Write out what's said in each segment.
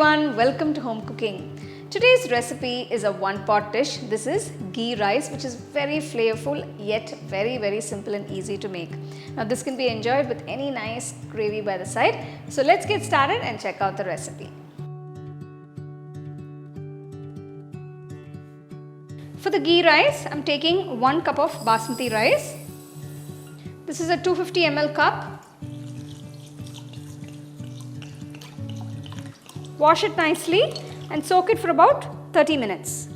everyone, welcome to Home Cooking. Today's recipe is a one-pot dish. This is ghee rice, which is very flavorful yet very simple and easy to make. Now this can be enjoyed with any nice gravy by the side. So let's get started and check out the recipe. For the ghee rice, I'm taking 1 cup of Basmati rice. This is a 250 ml cup. Wash it nicely and soak it for about 30 minutes.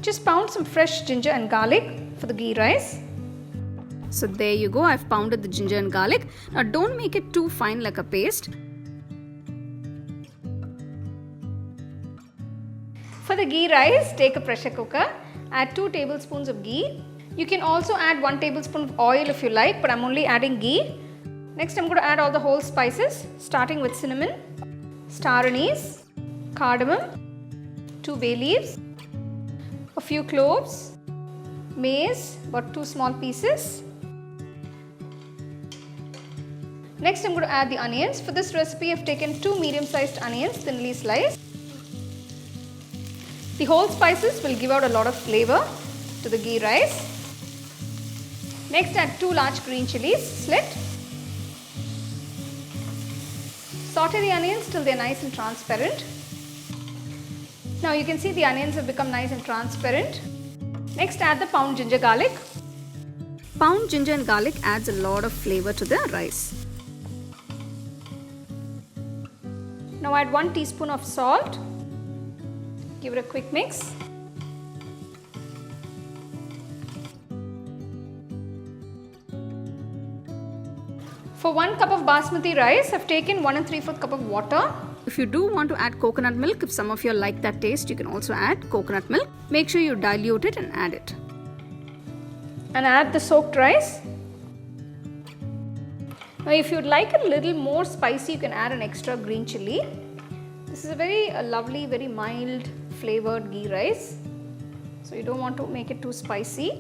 Just pound some fresh ginger and garlic for the ghee rice. So there you go, I've pounded the ginger and garlic. Now don't make it too fine like a paste. For the ghee rice, take a pressure cooker, add 2 tablespoons of ghee. You can also add 1 tablespoon of oil if you like, but I'm only adding ghee. Next I'm going to add all the whole spices, starting with cinnamon, star anise, cardamom, 2 bay leaves, a few cloves, mace, about 2 small pieces. Next I'm going to add the onions. For this recipe I've taken 2 medium-sized onions, thinly sliced. The whole spices will give out a lot of flavor to the ghee rice. Next add 2 large green chillies, slit. Saute the onions till they are nice and transparent. Now you can see the onions have become nice and transparent. Next add the pound ginger garlic. Pound ginger and garlic adds a lot of flavor to the rice. Now add 1 teaspoon of salt. Give it a quick mix. For 1 cup of basmati rice, I've taken 1 3/4 cup of water. If you do want to add coconut milk, if some of you like that taste, you can also add coconut milk. Make sure you dilute it and add it. And add the soaked rice. Now if you'd like a little more spicy, you can add an extra green chilli. This is a very lovely, very mild flavored ghee rice. So you don't want to make it too spicy.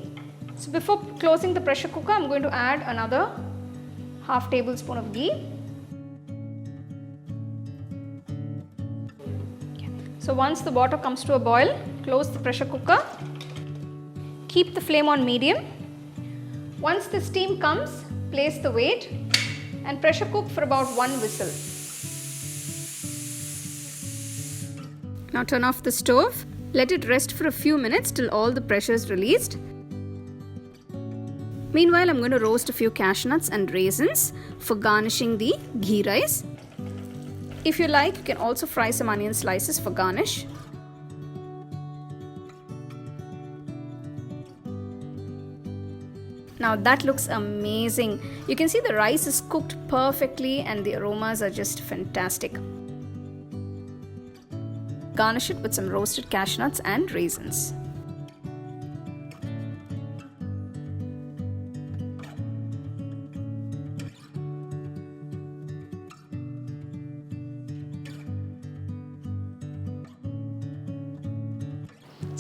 So before closing the pressure cooker, I'm going to add another half tablespoon of ghee. So once the water comes to a boil, close the pressure cooker. Keep the flame on medium. Once the steam comes, place the weight and pressure cook for about 1 whistle. Now turn off the stove. Let it rest for a few minutes till all the pressure is released. Meanwhile, I'm going to roast a few cashew nuts and raisins for garnishing the ghee rice. If you like, you can also fry some onion slices for garnish. Now that looks amazing. You can see the rice is cooked perfectly and the aromas are just fantastic. Garnish it with some roasted cashew nuts and raisins.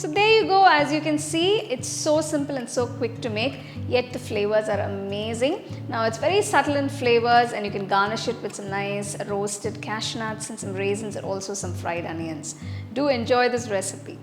So there you go, as you can see, it's so simple and so quick to make, yet the flavors are amazing. Now it's very subtle in flavors and you can garnish it with some nice roasted cashew nuts and some raisins and also some fried onions. Do enjoy this recipe.